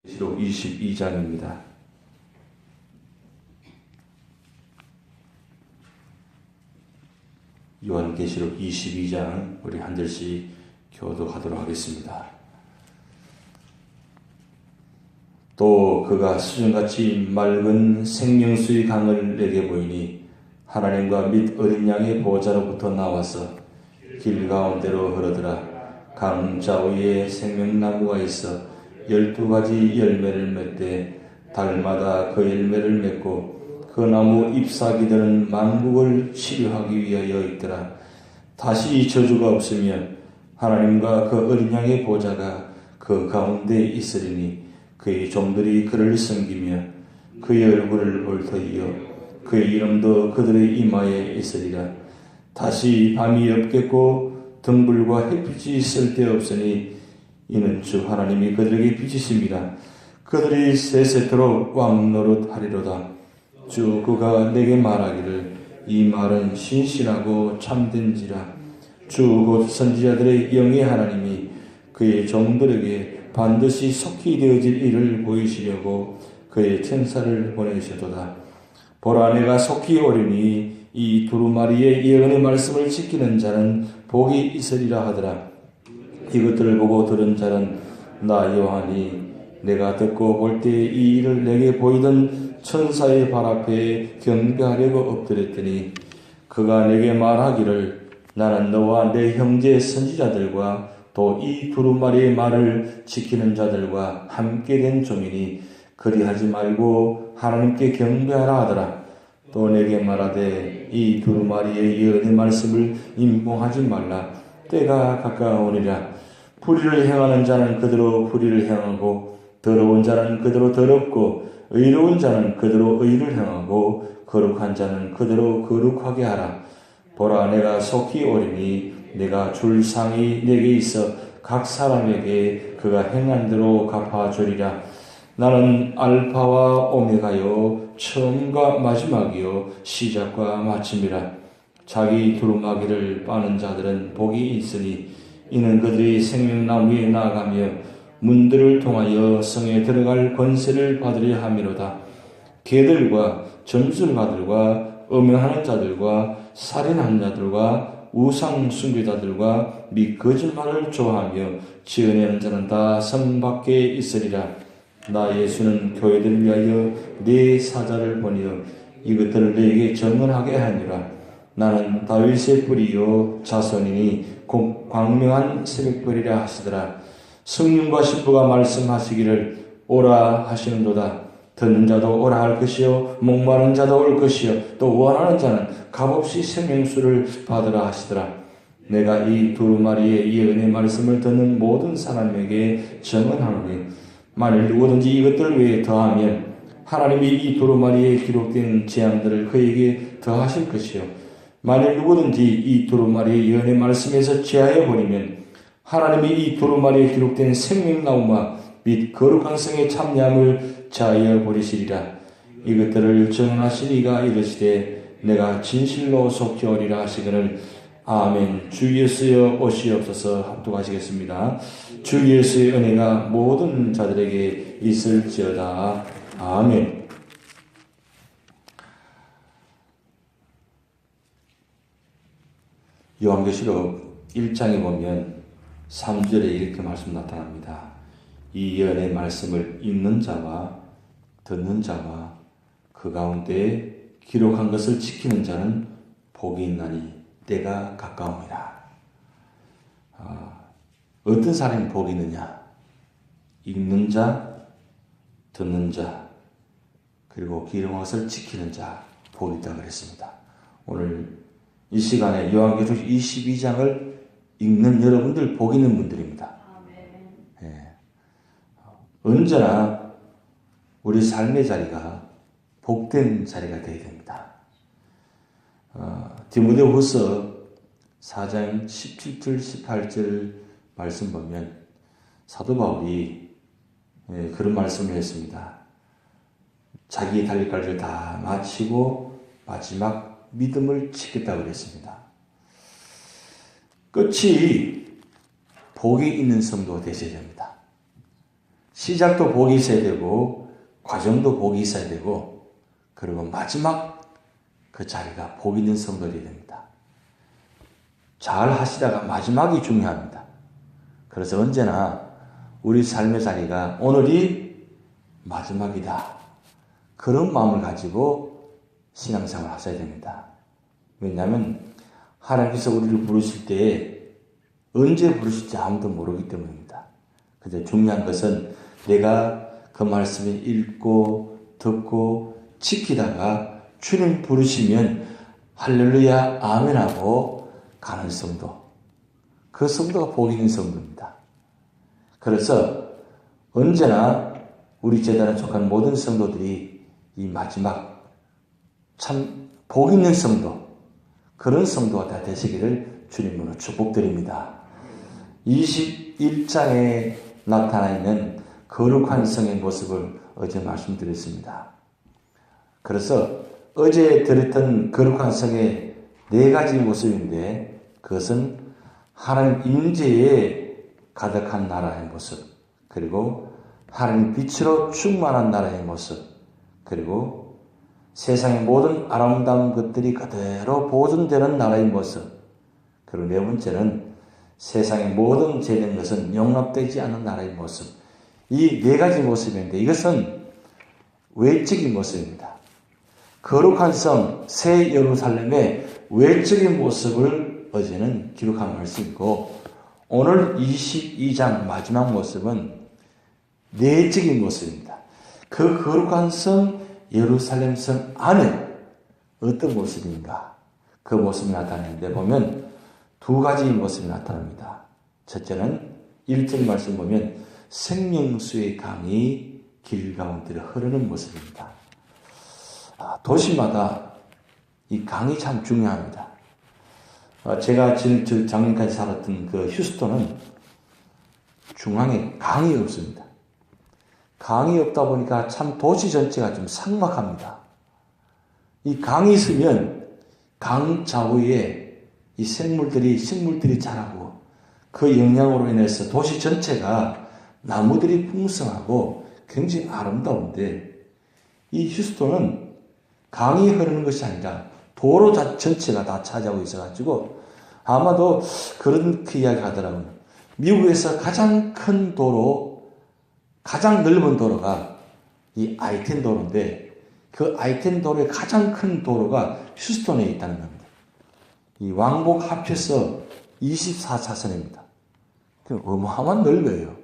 요한계시록 22장입니다. 요한계시록 22장 우리 한 절씩 교독하도록 하겠습니다. 또 그가 수정같이 맑은 생명수의 강을 내게 보이니 하나님과 및 어린 양의 보호자로부터 나와서 길 가운데로 흐르더라. 강 좌우에 생명나무가 있어 12가지 열매를 맺되 달마다 그 열매를 맺고 그 나무 잎사귀들은 만국을 치료하기 위하여 있더라. 다시 저주가 없으면 하나님과 그 어린 양의 보호자가 그 가운데 있으리니 그의 종들이 그를 섬기며 그의 얼굴을 볼 터이요 그의 이름도 그들의 이마에 있으리라. 다시 밤이 없겠고 등불과 햇빛이 쓸데없으니 이는 주 하나님이 그들에게 빛이십니다. 그들이 세세토록 왕노릇하리로다. 주 그가 내게 말하기를 이 말은 신실하고 참된지라. 주 곧 선지자들의 영의 하나님이 그의 종들에게 반드시 속히 되어질 일을 보이시려고 그의 천사를 보내셨도다. 보라 내가 속히 오리니 이 두루마리의 예언의 말씀을 지키는 자는 복이 있으리라 하더라. 이것들을 보고 들은 자는 나 요한이 내가 듣고 볼 때 이 일을 내게 보이던 천사의 발 앞에 경배하려고 엎드렸더니 그가 내게 말하기를 나는 너와 내 형제 선지자들과 또 이 두루마리의 말을 지키는 자들과 함께 된 종이니 그리하지 말고 하나님께 경배하라 하더라. 또 내게 말하되 이 두루마리의 예언의 말씀을 임봉하지 말라. 때가 가까우니라. 불의를 행하는 자는 그대로 불의를 행하고 더러운 자는 그대로 더럽고 의로운 자는 그대로 의를 행하고 거룩한 자는 그대로 거룩하게 하라. 보라 내가 속히 오리니 내가 줄 상이 내게 있어 각 사람에게 그가 행한 대로 갚아주리라. 나는 알파와 오메가요 처음과 마지막이요 시작과 마침이라. 자기 두루마기를 빠는 자들은 복이 있으니 이는 그들이 생명나무에 나아가며 문들을 통하여 성에 들어갈 권세를 받으려 함이로다. 개들과 점술가들과 음행하는 자들과 살인하는 자들과 우상 숭배자들과 및 거짓말을 좋아하며 지어내는 자는 다 성 밖에 있으리라. 나 예수는 교회들을 위하여 네 사자를 보내어 이것들을 너에게 전언하게 하니라. 나는 다윗의 뿌리요 자손이니 광명한 새벽별이라 하시더라. 성령과 신부가 말씀하시기를 오라 하시는도다. 듣는 자도 오라 할 것이요 목마른 자도 올 것이요 또 원하는 자는 값없이 생명수를 받으라 하시더라. 내가 이 두루마리의 예언의 말씀을 듣는 모든 사람에게 정언하노니 만일 누구든지 이것들 외에 더하면 하나님이 이 두루마리에 기록된 재앙들을 그에게 더하실 것이요 만일 누구든지 이 두루마리의 예언의 말씀에서 제하여 버리면 하나님이 이 두루마리에 기록된 생명나무와 및 거룩한 성의 참여함을 자하여 버리시리라. 이것들을 정하시리가 이르시되 내가 진실로 속히 오리라 하시거늘 아멘. 주 예수여 오시옵소서. 합독하시겠습니다. 주 예수의 은혜가 모든 자들에게 있을지어다. 아멘. 요한계시록 1장에 보면 3절에 이렇게 말씀 나타납니다. 이 예언의 말씀을 읽는 자와 듣는 자와 그 가운데 기록한 것을 지키는 자는 복이 있나니 때가 가까웁니다. 어떤 사람이 복이 있느냐? 읽는 자, 듣는 자, 그리고 기록한 것을 지키는 자, 복이 있다고 그랬습니다. 오늘 이 시간에 요한계시록 22장을 읽는 여러분들 복 있는 분들입니다. 예. 언제나 우리 삶의 자리가 복된 자리가 되어야 됩니다. 디모데후서 4장 17절 18절 말씀 보면 사도 바울이 그런 말씀을 했습니다. 자기의 달릴 길을 다 마치고 마지막 믿음을 지켰다고 그랬습니다. 끝이 복이 있는 성도 되셔야 됩니다. 시작도 복이 있어야 되고 과정도 복이 있어야 되고 그리고 마지막 그 자리가 복 있는 성도들이 됩니다. 잘 하시다가 마지막이 중요합니다. 그래서 언제나 우리 삶의 자리가 오늘이 마지막이다. 그런 마음을 가지고 신앙생활을 하셔야 됩니다. 왜냐하면 하나님께서 우리를 부르실 때에 언제 부르실지 아무도 모르기 때문입니다. 근데 중요한 것은 내가 그 말씀을 읽고 듣고 지키다가 주님 부르시면 할렐루야 아멘하고 가는 성도. 그 성도가 복 있는 성도입니다. 그래서 언제나 우리 제단에 속한 모든 성도들이 이 마지막 참 복 있는 성도, 그런 성도가 다 되시기를 주님으로 축복드립니다. 21장에 나타나 있는 거룩한 성의 모습을 어제 말씀드렸습니다. 그래서 어제 드렸던 거룩한 성의 4가지 모습인데 그것은 하나님 임재에 가득한 나라의 모습, 그리고 하나님 빛으로 충만한 나라의 모습, 그리고 세상의 모든 아름다운 것들이 그대로 보존되는 나라의 모습, 그리고 4번째는 세상의 모든 죄된 것은 용납되지 않는 나라의 모습. 이 4가지 모습인데 이것은 외적인 모습입니다. 거룩한 성, 새 예루살렘의 외적인 모습을 어제는 기록한 말씀이고 오늘 22장 마지막 모습은 내적인 모습입니다. 그 거룩한 성, 예루살렘 성 안에 어떤 모습인가? 그 모습이 나타내는데 보면 2가지 모습이 나타납니다. 첫째는 1절 말씀 보면 생명수의 강이 길 가운데로 흐르는 모습입니다. 도시마다 이 강이 참 중요합니다. 제가 작년까지 살았던 그 휴스턴은 중앙에 강이 없습니다. 강이 없다 보니까 참 도시 전체가 좀 삭막합니다. 이 강이 있으면 강 좌우에 이 식물들이 자라고 그 영향으로 인해서 도시 전체가 나무들이 풍성하고 굉장히 아름다운데 이 휴스턴은 강이 흐르는 것이 아니라 도로 전체가 다 차지하고 있어가지고 아마도 그렇게 이야기하더라고요. 미국에서 가장 큰 도로, 가장 넓은 도로가 이 I-10 도로인데 그 I-10 도로의 가장 큰 도로가 휴스턴에 있다는 겁니다. 이 왕복 합해서 24차선입니다. 어마어마한 넓어요.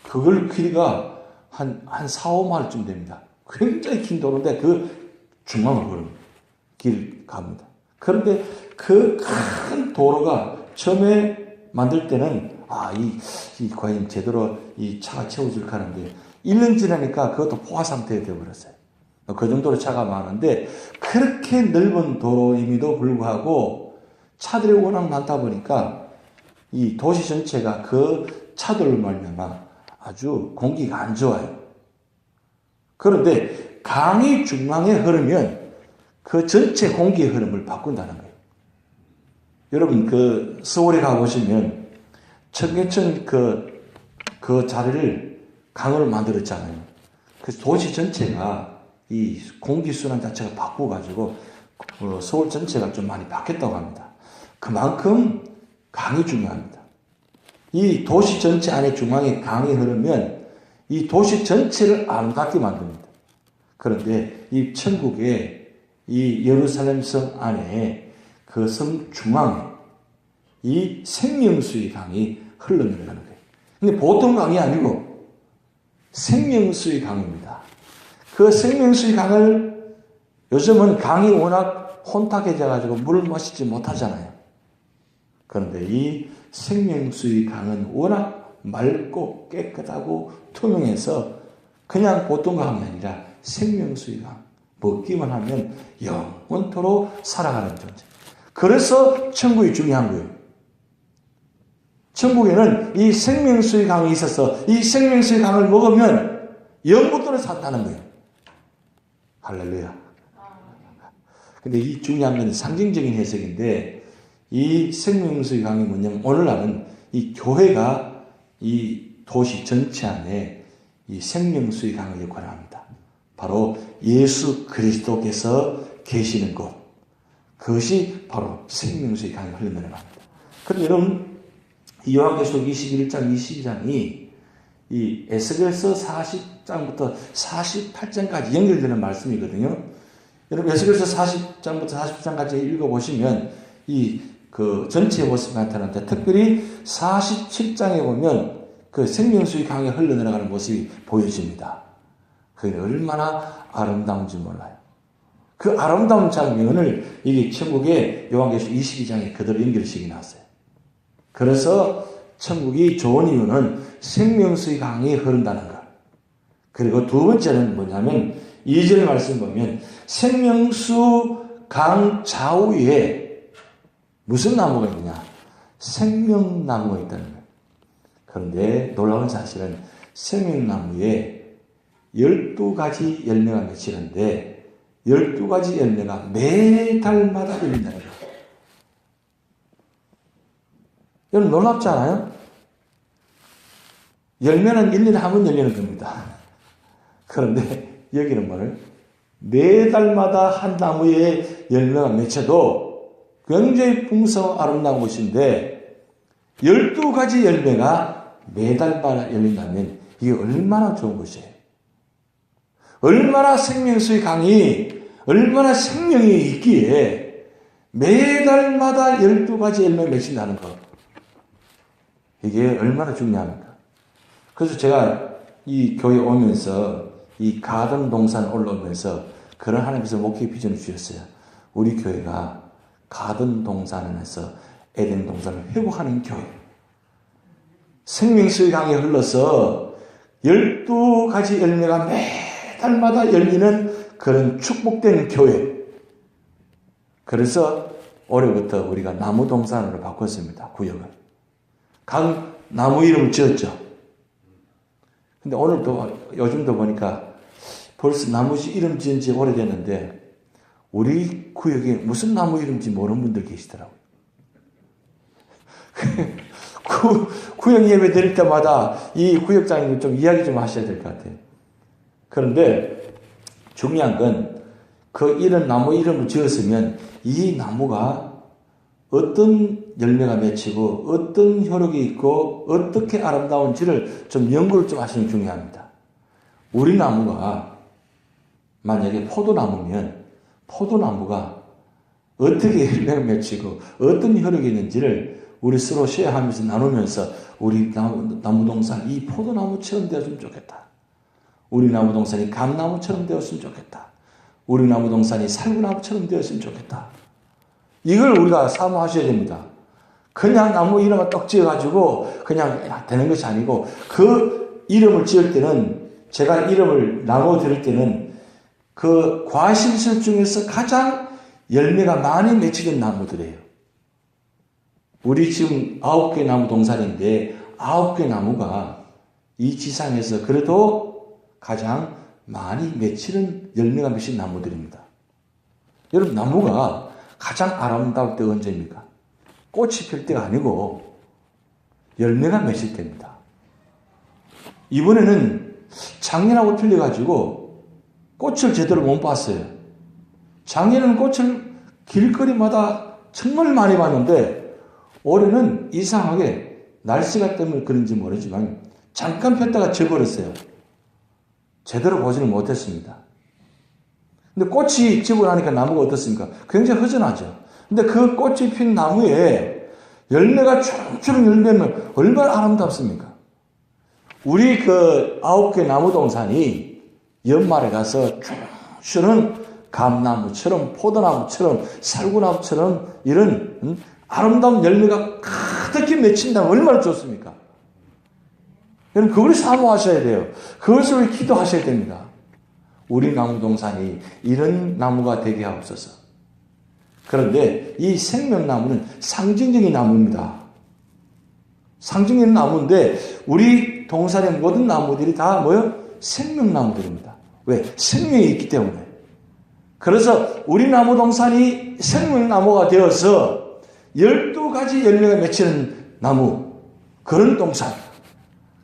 그걸 길이가 한 4, 5마일쯤 됩니다. 굉장히 긴 도로인데 그 중앙으로 흐릅니다. 길 갑니다. 그런데 그 큰 도로가 처음에 만들 때는 과연 제대로 이 차가 채워질까 하는데 1년 지나니까 그것도 포화 상태에 되어버렸어요. 그 정도로 차가 많은데 그렇게 넓은 도로임에도 불구하고 차들이 워낙 많다 보니까 이 도시 전체가 그 차들로 말미암아 아주 공기가 안 좋아요. 그런데 강이 중앙에 흐르면 그 전체 공기의 흐름을 바꾼다는 거예요. 여러분 그 서울에 가보시면 청계천 그 자리를 강으로 만들었잖아요. 그래서 도시 전체가 이 공기순환 자체가 바꾸어가지고 서울 전체가 좀 많이 바뀌었다고 합니다. 그만큼 강이 중요합니다. 이 도시 전체 안에 중앙에 강이 흐르면 이 도시 전체를 아름답게 만듭니다. 그런데 이 천국의 이 예루살렘 성 안에 그 성 중앙에 이 생명수의 강이 흘러내려가는 거예요. 근데 보통 강이 아니고 생명수의 강입니다. 그 생명수의 강을 요즘은 강이 워낙 혼탁해져가지고 물을 마시지 못하잖아요. 그런데 이 생명수의 강은 워낙 맑고 깨끗하고 투명해서 그냥 보통 강이 아니라 생명수의 강. 먹기만 하면 영원토록 살아가는 존재. 그래서 천국이 중요한 거예요. 천국에는 이 생명수의 강이 있어서 이 생명수의 강을 먹으면 영원토록 산다는 거예요. 할렐루야. 근데 이 중요한 건 상징적인 해석인데 이 생명수의 강이 뭐냐면 오늘날은 이 교회가 이 도시 전체 안에 이 생명수의 강을 역할을 합니다. 바로 예수 그리스도께서 계시는 곳, 그것이 바로 생명수의 강이 흘러내려갑니다. 그런데 여러분, 이 요한계시록 21장, 22장이 이 에스겔서 40장부터 48장까지 연결되는 말씀이거든요. 여러분, 에스겔서 40장부터 48장까지 읽어보시면 그 전체의 모습이 나타나는데, 특별히 47장에 보면 그 생명수의 강에 흘러내려가는 모습이 보여집니다. 그게 얼마나 아름다운지 몰라요. 그 아름다운 장면을 이게 천국의 요한계시록 22장에 그대로 연결식이 나왔어요. 그래서 천국이 좋은 이유는 생명수의 강이 흐른다는 것. 그리고 두 번째는 뭐냐면 2절 말씀 보면 생명수 강 좌우에 무슨 나무가 있느냐? 생명나무가 있다는 거예요. 그런데 놀라운 사실은 생명나무에 12가지 열매가 맺히는데 12가지 열매가 매달마다 열린다는 거예요. 여러분 놀랍지 않아요? 열매는 1년에 한 번 열리는 겁니다. 그런데 여기는 뭐를? 매달마다 한 나무에 열매가 맺혀도 굉장히 풍성하고 아름다운 곳인데 12가지 열매가 매달마다 열린다면 이게 얼마나 좋은 것이에요. 얼마나 생명수의 강이 얼마나 생명이 있기에 매달마다 12가지 열매가 맺힌다는 것. 이게 얼마나 중요합니까? 그래서 제가 이 교회 오면서 이 가든 동산 올라오면서 그런 하나님께서 목회 비전을 주셨어요. 우리 교회가 가든 동산에서 에덴 동산을 회복하는 교회. 생명수의 강에 흘러서 12가지 열매가 매달마다 열리는 그런 축복된 교회. 그래서 올해부터 우리가 나무 동산으로 바꿨습니다. 구역을. 각 나무 이름을 지었죠. 근데 오늘도 요즘도 보니까 벌써 나무 이름 지은 지 오래됐는데 우리 구역에 무슨 나무 이름인지 모르는 분들 계시더라고요. 구역 예배 드릴 때마다 이 구역장님 좀 이야기 좀 하셔야 될 것 같아요. 그런데 중요한 건 그 이런 나무 이름을 지었으면 이 나무가 어떤 열매가 맺히고 어떤 효력이 있고 어떻게 아름다운지를 좀 연구를 좀 하시는 게 중요합니다. 우리 나무가 만약에 포도나무면 포도나무가 어떻게 열매가 맺히고 어떤 효력이 있는지를 우리 서로 쉐어하면서 나누면서 우리 나무동산 이 포도나무처럼 되었으면 좋겠다. 우리 나무동산이 감나무처럼 되었으면 좋겠다. 우리 나무동산이 살구나무처럼 되었으면 좋겠다. 이걸 우리가 사모하셔야 됩니다. 그냥 나무 이름을 떡 지어가지고 그냥 되는 것이 아니고 그 이름을 지을 때는 제가 이름을 나누어 드릴 때는 그 과실술 중에서 가장 열매가 많이 맺히는 나무들이에요. 우리 지금 9개 나무 동산인데 9개 나무가 이 지상에서 그래도 가장 많이 맺히는 열매가 맺힌 나무들입니다. 여러분 나무가 가장 아름다울 때가 언제입니까? 꽃이 필 때가 아니고 열매가 맺힐 때입니다. 이번에는 작년하고 틀려가지고 꽃을 제대로 못 봤어요. 작년에는 꽃을 길거리마다 정말 많이 봤는데 올해는 이상하게 날씨가 때문에 그런지 모르지만 잠깐 폈다가 져버렸어요. 제대로 보지는 못했습니다. 근데 꽃이 지고 나니까 나무가 어떻습니까? 굉장히 허전하죠. 근데 그 꽃이 핀 나무에 열매가 주렁주렁 열매면 얼마나 아름답습니까? 우리 그 9개 나무 동산이 연말에 가서 주렁주렁 감나무처럼 포도나무처럼 살구나무처럼 이런 아름다운 열매가 가득히 맺힌다면 얼마나 좋습니까? 여러분 그걸 사모하셔야 돼요. 그것을 기도하셔야 됩니다. 우리 나무동산이 이런 나무가 되게 하옵소서. 그런데 이 생명나무는 상징적인 나무입니다. 상징적인 나무인데 우리 동산의 모든 나무들이 다 뭐요? 생명나무들입니다. 왜? 생명이 있기 때문에. 그래서 우리 나무동산이 생명나무가 되어서 12가지 열매가 맺히는 나무, 그런 동산.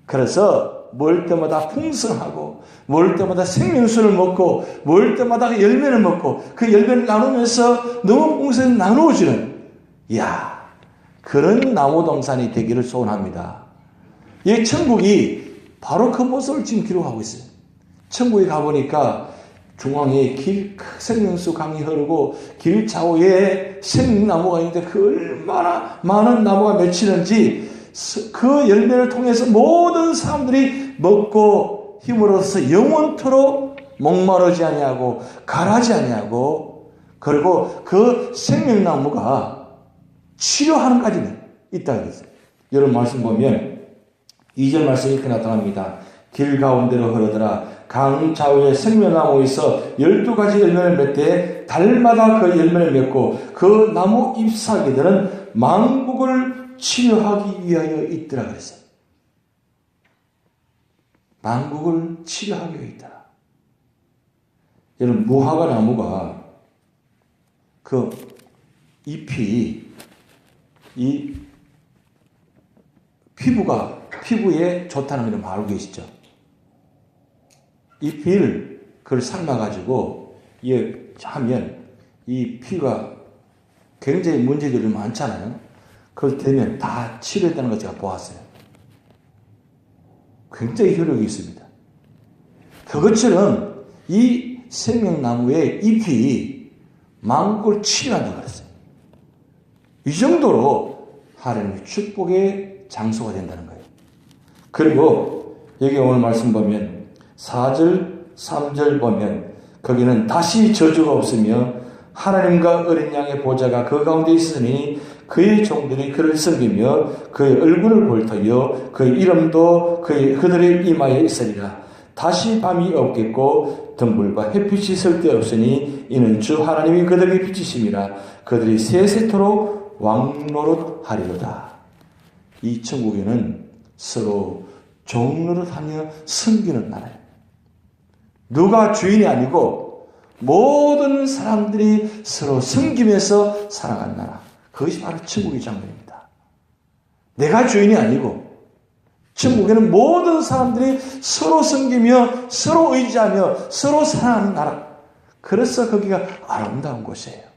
그래서 먹을 때마다 풍성하고 먹을 때마다 생명수를 먹고 먹을 때마다 열매를 먹고 그 열매를 나누면서 너무 풍성히 나누어지는 그런 나무동산이 되기를 소원합니다. 이 천국이 바로 그 모습을 지금 기록하고 있어요. 천국에 가보니까 중앙에 생명수 강이 흐르고 길 좌우에 생명나무가 있는데 그 얼마나 많은 나무가 맺히는지 그 열매를 통해서 모든 사람들이 먹고 힘을 얻어서 영원토록 목마르지 아니하고 가라지 아니하고 그리고 그 생명나무가 치료하는 까지는 있다고 했어요. 여러분 말씀 보면 2절 말씀이 이렇게 나타납니다. 길 가운데로 흐르더라. 강 좌우에 생명나무에 있어 12가지 열매를 맺되 달마다 그 열매를 맺고 그 나무 잎사귀들은 만국을 치료하기 위하여 있더라 그랬어요. 만국을 치료하기 위하여 있더라. 여러분 무화과 나무가 그 잎이 이 피부에 좋다는 걸 알고 계시죠? 이 피를 그걸 삶아가지고 하면 이 피가 굉장히 문제들이 많잖아요. 그걸 되면 다 치료했다는 걸 제가 보았어요. 굉장히 효력이 있습니다. 그것처럼 이 생명나무의 잎이 만국을 치료한다고 그랬어요. 이 정도로 하나님의 축복의 장소가 된다는 거예요. 그리고 여기 오늘 말씀 보면 4절, 3절 보면 거기는 다시 저주가 없으며 하나님과 어린 양의 보좌가 그 가운데 있으니 그의 종들이 그를 섬기며 그의 얼굴을 볼 터이요 그의 이름도 그들의 이마에 있으리라. 다시 밤이 없겠고 등불과 햇빛이 설데 없으니 이는 주 하나님이 그들에게 빛이심이라. 그들이 세세토록 왕노릇하리로다. 이 천국에는 서로 종노릇하며 섬기는 나라예요. 누가 주인이 아니고 모든 사람들이 서로 섬기면서 살아가는 나라. 그것이 바로 천국의 장면입니다. 내가 주인이 아니고 천국에는 모든 사람들이 서로 섬기며 서로 의지하며 서로 사랑하는 나라. 그래서 거기가 아름다운 곳이에요.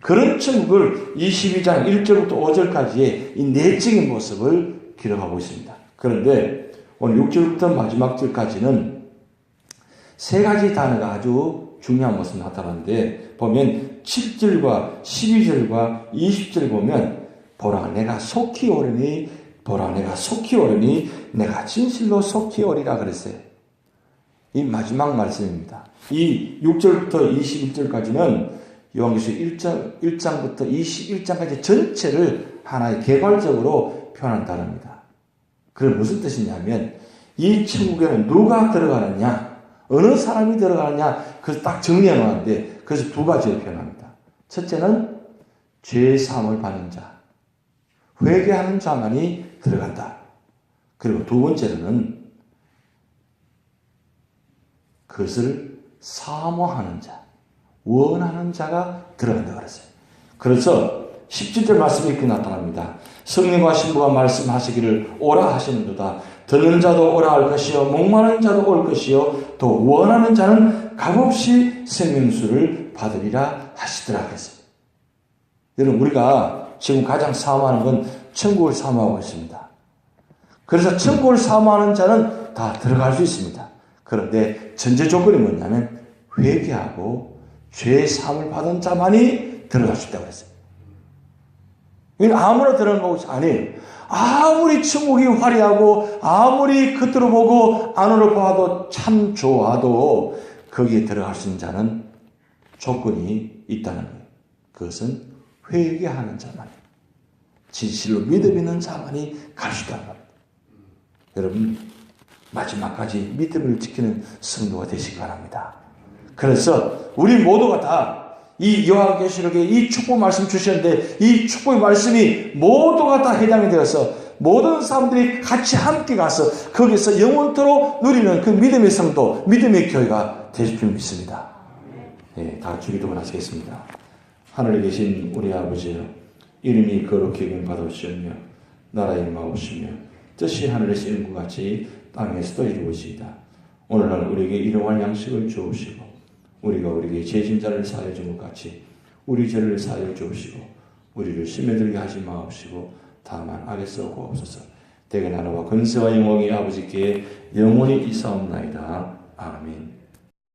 그런 천국을 22장 1절부터 5절까지의 이 내적인 모습을 기록하고 있습니다. 그런데 오늘 6절부터 마지막 절까지는 세 가지 단어가 아주 중요한 모습이 나타나는데 보면 7절과 12절과 20절 보면 보라 내가 속히 오르니 보라 내가 속히 오르니 내가 진실로 속히 오리라 그랬어요. 이 마지막 말씀입니다. 이 6절부터 21절까지는 요한계시록 1장부터 21장까지 전체를 하나의 개괄적으로 표현한 단어입니다. 그게 무슨 뜻이냐면 이 천국에는 누가 들어가느냐 어느 사람이 들어가느냐 그래서 딱 정리해 놓았는데 그래서 두 가지를 표현합니다. 첫째는 죄 사함을 받는 자 회개하는 자만이 들어간다. 그리고 두 번째로는 그것을 사모하는 자 원하는 자가 들어간다고 그랬어요. 그래서 17절 말씀이 이렇게 나타납니다. 성령과 신부가 말씀하시기를 오라 하시는도다. 듣는 자도 오라 할 것이요 목마른 자도 올 것이요 또 원하는 자는 값없이 생명수를 받으리라 하시더라 그랬어요. 여러분 우리가 지금 가장 사모하는 건 천국을 사모하고 있습니다. 그래서 천국을 사모하는 자는 다 들어갈 수 있습니다. 그런데 전제 조건이 뭐냐면 회개하고 죄 사함을 받은 자만이 들어갈 수 있다고 그랬어요. 이건 아무나 들어가는 것이 아니에요. 아무리 천국이 화려하고 아무리 겉으로 보고 안으로 봐도 참 좋아도 거기에 들어갈 수 있는 자는 조건이 있다는 거예요. 그것은 회개하는 자만이 진실로 믿음 있는 자만이 갈 수 있다는 겁니다. 여러분 마지막까지 믿음을 지키는 성도가 되시기 바랍니다. 그래서 우리 모두가 다 이 요한계시록에 이 축복 말씀 주셨는데 이 축복의 말씀이 모두가 다 해당이 되어서 모든 사람들이 같이 함께 가서 거기서 영원토록 누리는 그 믿음의 성도, 믿음의 교회가 되실 줄 믿습니다. 네, 다 같이 기도를 하시겠습니다. 하늘에 계신 우리 아버지여, 이름이 거룩히 여김 받으시오며 나라의 임하옵시며 뜻이 하늘에서 이룬 것 같이 땅에서도 이루어지이다. 오늘날 우리에게 일용할 양식을 주옵시고 우리가 우리에게 죄진자를 사하여 준 것 같이 우리 죄를 사하여 주옵시고 우리를 심에들게 하지 마옵시고 다만 악에서 구하옵소서. 대개 나라와 권세와 영광이 아버지께 영원히 이사옵나이다. 아멘.